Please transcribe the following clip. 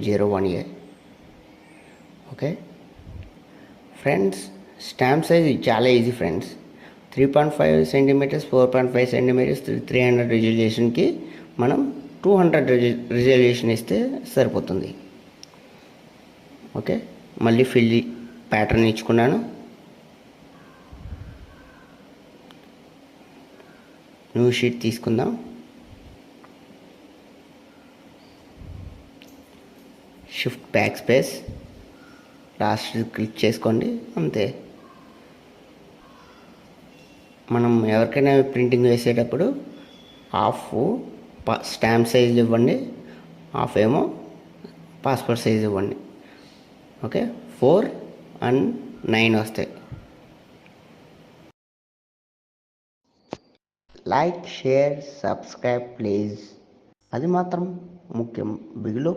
01A. Okay friends, stamp size చాలా easy friends. 3.5 centimetres, 4.5 centimetres, 300 రిజల్యూషన్కి మనం 200 resolution ఇస్తే సరిపోతుంది. ఓకే, మళ్ళీ ఫిల్ ప్యాటర్న్ ఇచ్చుకున్నాను. న్యూ షీట్ తీసుకుందాం. Shift back space, last click చేసుకోండి, అంతే. మనం ఎవరికైనా ప్రింటింగ్ వేసేటప్పుడు హాఫ్ స్టాంప్ సైజులు ఇవ్వండి, హాఫ్ ఏమో పాస్పోర్ట్ సైజ్ ఇవ్వండి. ఓకే, 4 and 9 వస్తాయి. లైక్, షేర్, సబ్స్క్రైబ్ ప్లీజ్, అది మాత్రం ముఖ్యం. బిగిలో